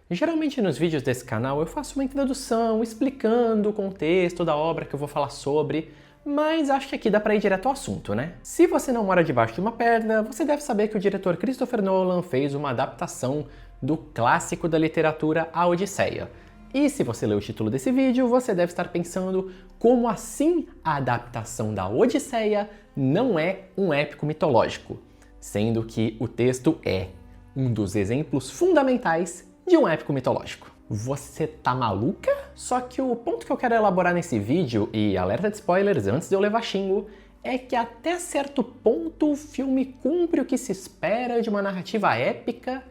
Geralmente nos vídeos desse canal eu faço uma introdução explicando o contexto da obra que eu vou falar sobre, mas acho que aqui dá para ir direto ao assunto, né? Se você não mora debaixo de uma pedra, você deve saber que o diretor Christopher Nolan fez uma adaptação do clássico da literatura A Odisseia. E se você leu o título desse vídeo, você deve estar pensando como assim a adaptação da Odisseia não é um épico mitológico, sendo que o texto é um dos exemplos fundamentais de um épico mitológico. Você tá maluca? Só que o ponto que eu quero elaborar nesse vídeo, e alerta de spoilers antes de eu levar xingo, é que até certo ponto o filme cumpre o que se espera de uma narrativa épica,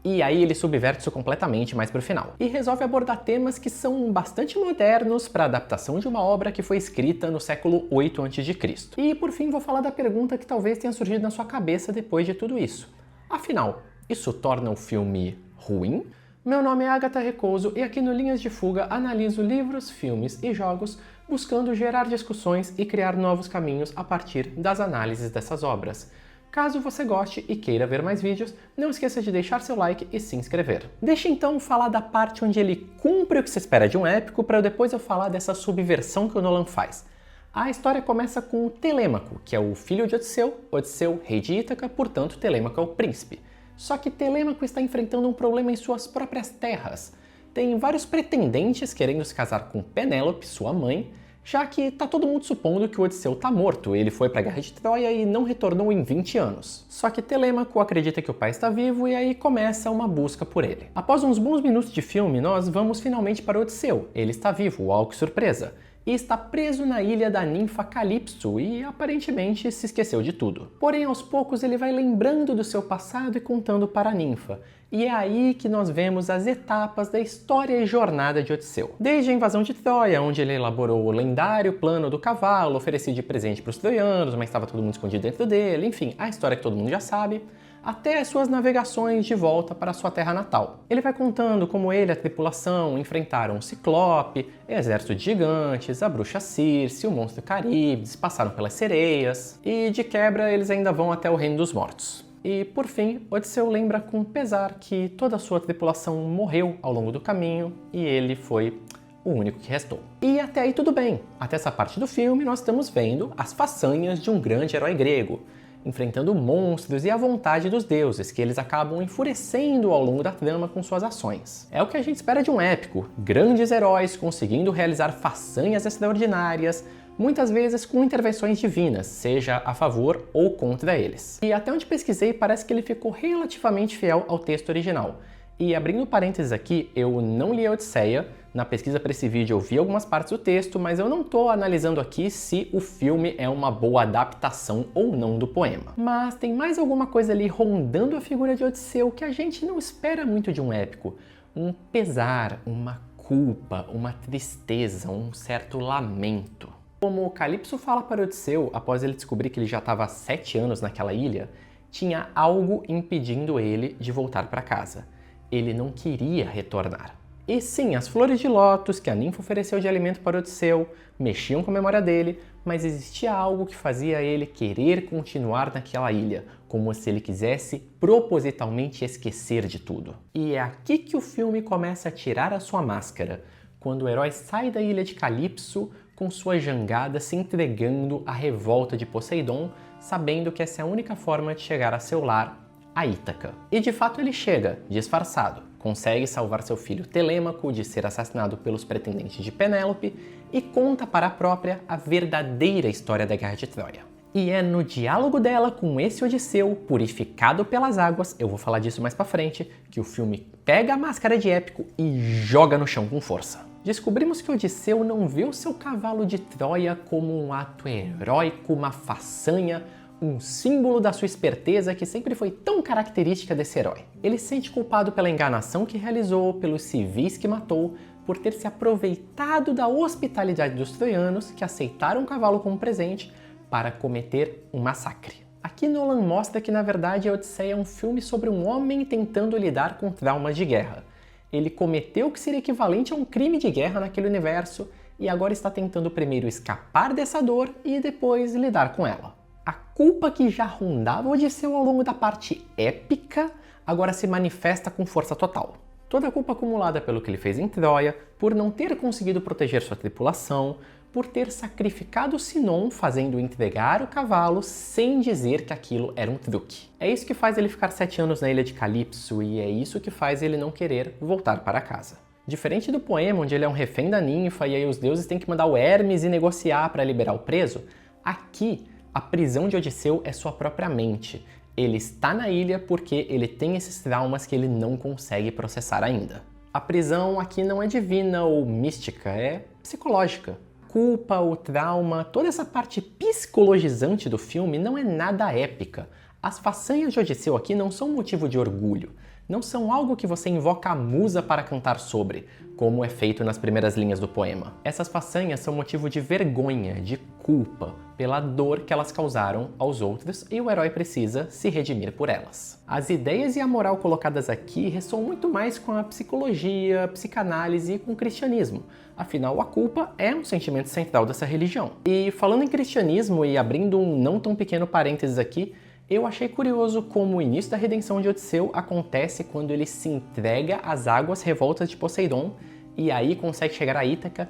e aí ele subverte isso completamente mais pro final. E resolve abordar temas que são bastante modernos para a adaptação de uma obra que foi escrita no século 8 a.C. E por fim vou falar da pergunta que talvez tenha surgido na sua cabeça depois de tudo isso. Afinal, isso torna o filme ruim? Meu nome é Agatha Recoso e aqui no Linhas de Fuga analiso livros, filmes e jogos buscando gerar discussões e criar novos caminhos a partir das análises dessas obras. Caso você goste e queira ver mais vídeos, não esqueça de deixar seu like e se inscrever. Deixa então falar da parte onde ele cumpre o que se espera de um épico para depois eu falar dessa subversão que o Nolan faz. A história começa com Telêmaco, que é o filho de Odisseu, rei de Ítaca, portanto Telêmaco é o príncipe. Só que Telêmaco está enfrentando um problema em suas próprias terras. Tem vários pretendentes querendo se casar com Penélope, sua mãe, já que tá todo mundo supondo que o Odisseu tá morto, ele foi pra Guerra de Troia e não retornou em 20 anos. Só que Telêmaco acredita que o pai está vivo e aí começa uma busca por ele. Após uns bons minutos de filme, nós vamos finalmente para Odisseu. Ele está vivo, uau que surpresa! E está preso na ilha da ninfa Calipso e aparentemente se esqueceu de tudo. Porém, aos poucos ele vai lembrando do seu passado e contando para a ninfa. E é aí que nós vemos as etapas da história e jornada de Odisseu. Desde a invasão de Troia, onde ele elaborou o lendário plano do cavalo, oferecido de presente para os troianos, mas estava todo mundo escondido dentro dele, enfim, a história que todo mundo já sabe, até as suas navegações de volta para sua terra natal. Ele vai contando como ele e a tripulação enfrentaram um ciclope, exército de gigantes, a bruxa Circe, o monstro Caríbdis, passaram pelas sereias, e de quebra eles ainda vão até o reino dos mortos. E, por fim, Odisseu lembra com pesar que toda a sua tripulação morreu ao longo do caminho e ele foi o único que restou. E até aí tudo bem. Até essa parte do filme nós estamos vendo as façanhas de um grande herói grego, enfrentando monstros e a vontade dos deuses, que eles acabam enfurecendo ao longo da trama com suas ações. É o que a gente espera de um épico, grandes heróis conseguindo realizar façanhas extraordinárias, muitas vezes com intervenções divinas, seja a favor ou contra eles. E até onde pesquisei, parece que ele ficou relativamente fiel ao texto original. E abrindo parênteses aqui, eu não li a Odisseia, na pesquisa para esse vídeo eu vi algumas partes do texto, mas eu não estou analisando aqui se o filme é uma boa adaptação ou não do poema. Mas tem mais alguma coisa ali rondando a figura de Odisseu que a gente não espera muito de um épico. Um pesar, uma culpa, uma tristeza, um certo lamento. Como Calipso fala para Odisseu, após ele descobrir que ele já estava há 7 anos naquela ilha, tinha algo impedindo ele de voltar para casa. Ele não queria retornar. E sim, as flores de lótus que a ninfa ofereceu de alimento para Odisseu mexiam com a memória dele, mas existia algo que fazia ele querer continuar naquela ilha, como se ele quisesse propositalmente esquecer de tudo. E é aqui que o filme começa a tirar a sua máscara, quando o herói sai da ilha de Calipso com sua jangada se entregando à revolta de Poseidon, sabendo que essa é a única forma de chegar a seu lar, a Ítaca. E de fato ele chega, disfarçado, consegue salvar seu filho Telêmaco de ser assassinado pelos pretendentes de Penélope e conta para a própria a verdadeira história da Guerra de Troia. E é no diálogo dela com esse Odisseu, purificado pelas águas, eu vou falar disso mais pra frente, que o filme pega a máscara de épico e joga no chão com força. Descobrimos que Odisseu não vê o seu cavalo de Troia como um ato heróico, uma façanha, um símbolo da sua esperteza que sempre foi tão característica desse herói. Ele se sente culpado pela enganação que realizou, pelos civis que matou, por ter se aproveitado da hospitalidade dos troianos que aceitaram o cavalo como presente para cometer um massacre. Aqui Nolan mostra que na verdade a Odisseia é um filme sobre um homem tentando lidar com traumas de guerra. Ele cometeu o que seria equivalente a um crime de guerra naquele universo e agora está tentando primeiro escapar dessa dor e depois lidar com ela. A culpa que já rondava Odisseu ao longo da parte épica agora se manifesta com força total. Toda a culpa acumulada pelo que ele fez em Troia, por não ter conseguido proteger sua tripulação, por ter sacrificado Sinon fazendo entregar o cavalo sem dizer que aquilo era um truque. É isso que faz ele ficar 7 anos na ilha de Calypso e é isso que faz ele não querer voltar para casa. Diferente do poema, onde ele é um refém da ninfa e aí os deuses têm que mandar o Hermes e negociar para liberar o preso, aqui a prisão de Odisseu é sua própria mente. Ele está na ilha porque ele tem esses traumas que ele não consegue processar ainda. A prisão aqui não é divina ou mística, é psicológica. Culpa, o trauma, toda essa parte psicologizante do filme não é nada épica. As façanhas de Odisseu aqui não são motivo de orgulho, não são algo que você invoca a musa para cantar sobre, como é feito nas primeiras linhas do poema. Essas façanhas são motivo de vergonha, de culpa, pela dor que elas causaram aos outros e o herói precisa se redimir por elas. As ideias e a moral colocadas aqui ressoam muito mais com a psicologia, a psicanálise e com o cristianismo. Afinal, a culpa é um sentimento central dessa religião. E falando em cristianismo e abrindo um não tão pequeno parênteses aqui, eu achei curioso como o início da redenção de Odisseu acontece quando ele se entrega às águas revoltas de Poseidon e aí consegue chegar a Ítaca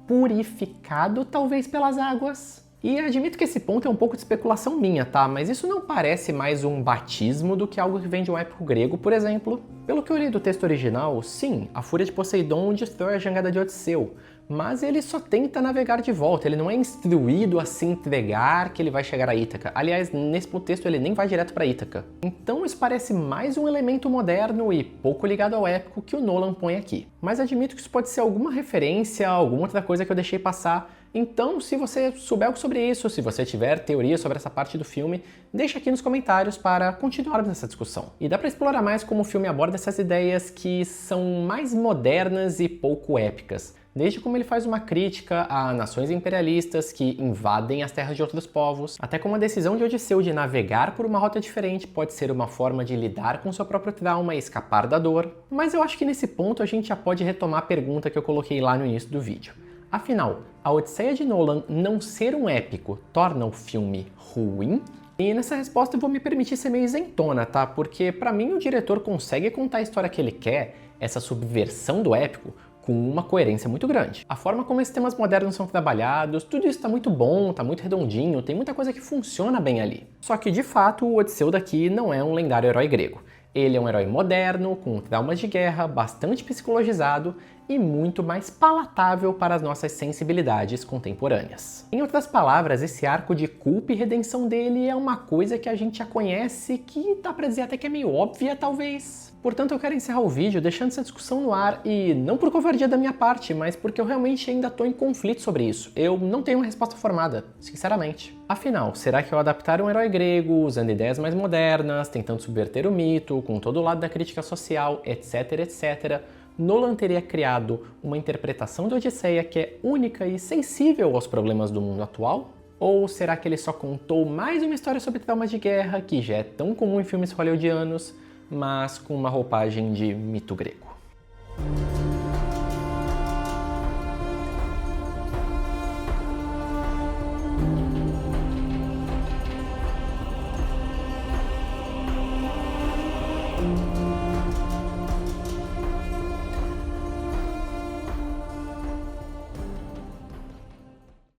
purificado talvez pelas águas. E admito que esse ponto é um pouco de especulação minha, tá? Mas isso não parece mais um batismo do que algo que vem de um épico grego, por exemplo. Pelo que eu li do texto original, sim, a fúria de Poseidon destrói a jangada de Odisseu, mas ele só tenta navegar de volta, ele não é instruído a se entregar que ele vai chegar a Ítaca. Aliás, nesse contexto ele nem vai direto para Ítaca. Então isso parece mais um elemento moderno e pouco ligado ao épico que o Nolan põe aqui. Mas admito que isso pode ser alguma referência a alguma outra coisa que eu deixei passar. Então, se você souber algo sobre isso, se você tiver teoria sobre essa parte do filme, deixa aqui nos comentários para continuarmos essa discussão. E dá para explorar mais como o filme aborda essas ideias que são mais modernas e pouco épicas. Desde como ele faz uma crítica a nações imperialistas que invadem as terras de outros povos, até como a decisão de Odisseu de navegar por uma rota diferente pode ser uma forma de lidar com seu próprio trauma e escapar da dor. Mas eu acho que nesse ponto a gente já pode retomar a pergunta que eu coloquei lá no início do vídeo. Afinal, a Odisseia de Nolan não ser um épico torna o filme ruim? E nessa resposta eu vou me permitir ser meio isentona, tá? Porque pra mim o diretor consegue contar a história que ele quer, essa subversão do épico, com uma coerência muito grande. A forma como esses temas modernos são trabalhados, tudo isso tá muito bom, tá muito redondinho, tem muita coisa que funciona bem ali. Só que de fato o Odisseu daqui não é um lendário herói grego. Ele é um herói moderno, com traumas de guerra, bastante psicologizado e muito mais palatável para as nossas sensibilidades contemporâneas. Em outras palavras, esse arco de culpa e redenção dele é uma coisa que a gente já conhece, que dá pra dizer até que é meio óbvia, talvez. Portanto, eu quero encerrar o vídeo deixando essa discussão no ar e não por covardia da minha parte, mas porque eu realmente ainda tô em conflito sobre isso. Eu não tenho uma resposta formada, sinceramente. Afinal, será que ao adaptar um herói grego, usando ideias mais modernas, tentando subverter o mito, com todo o lado da crítica social, etc, etc, Nolan teria criado uma interpretação da Odisseia que é única e sensível aos problemas do mundo atual? Ou será que ele só contou mais uma história sobre traumas de guerra, que já é tão comum em filmes hollywoodianos, mas com uma roupagem de mito grego?